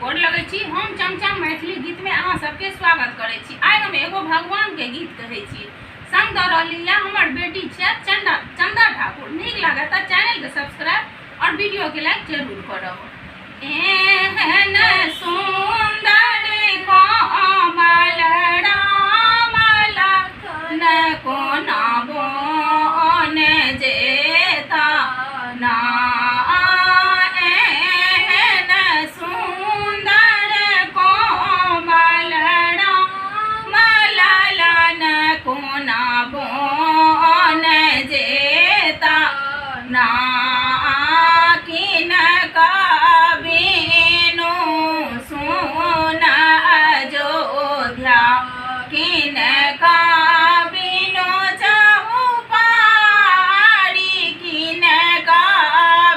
गोर लगै छी। हम चमचम मैथिली गीत में अहाँ सबके स्वागत करै छी। आइ हम एगो भगवान के गीत कहै छी। संग दऽ रहली है हमर बेटी छै चंदा ठाकुर। नीक लगे तो चैनल के सब्सक्राइब और वीडियो के लाइक जरूर करब। एहन सुंदर कोमल राम लखन कोना बन जेता ना। कोना बन जेता ना किन बिनु सुन अयोध्या किन बिनु चहुपारी किन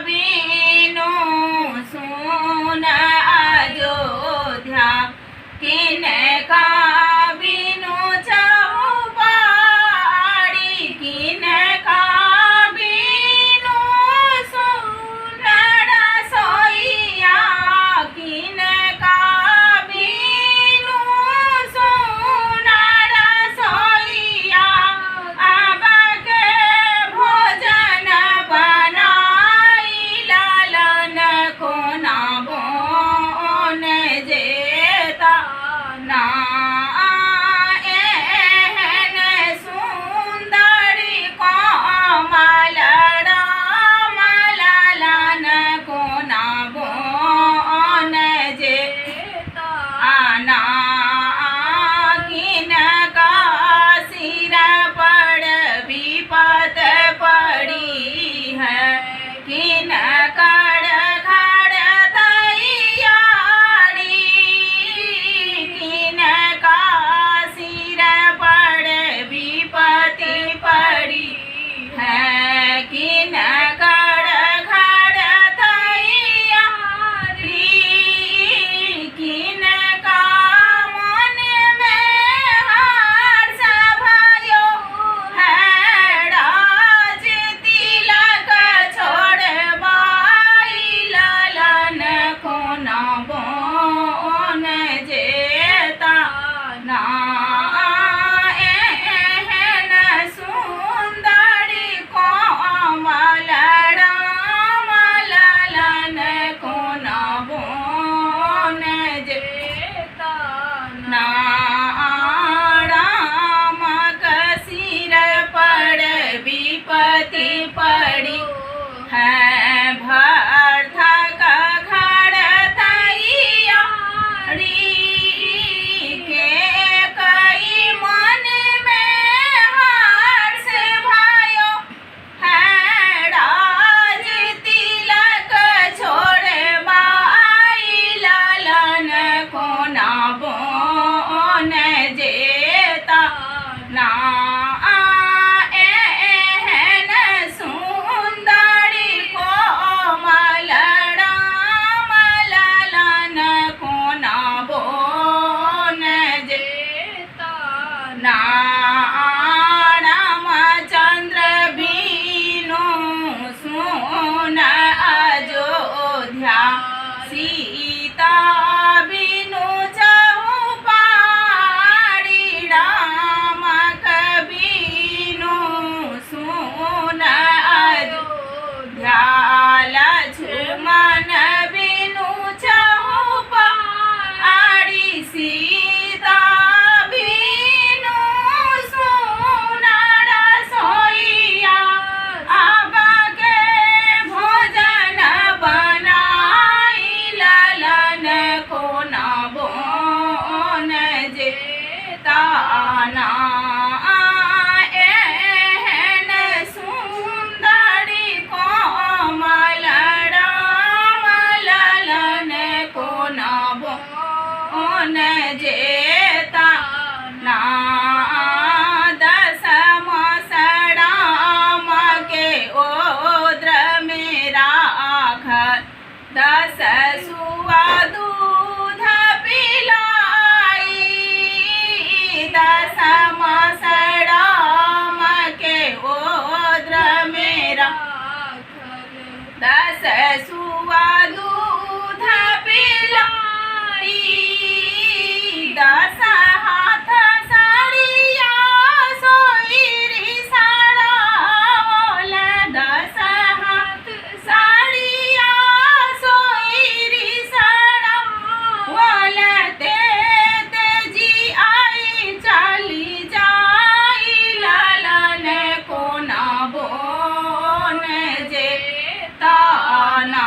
बिनु सुन अयोध्या किन बिनु पड़ी है भरथा का घर तैयारी के कई मन में हर्ष भयो है राज तिलक छोड़े बाई लालन कोना बन जेता ना। रामचंद्र बिनु सुन अयोध्या सीता बिनु चहुपारी राम बिनु सुन अयोध्या लक्ष्मण बिनु चहुपारी सीता ना एहन सुंदरी कोमल राम ललन कोना बन जेता ना। दशम राम के ओद्र में राख 10 सुआ दूध पिलाई। दशम राम के ओद्र मेरा 10 सुआ दूध पिलाई। ना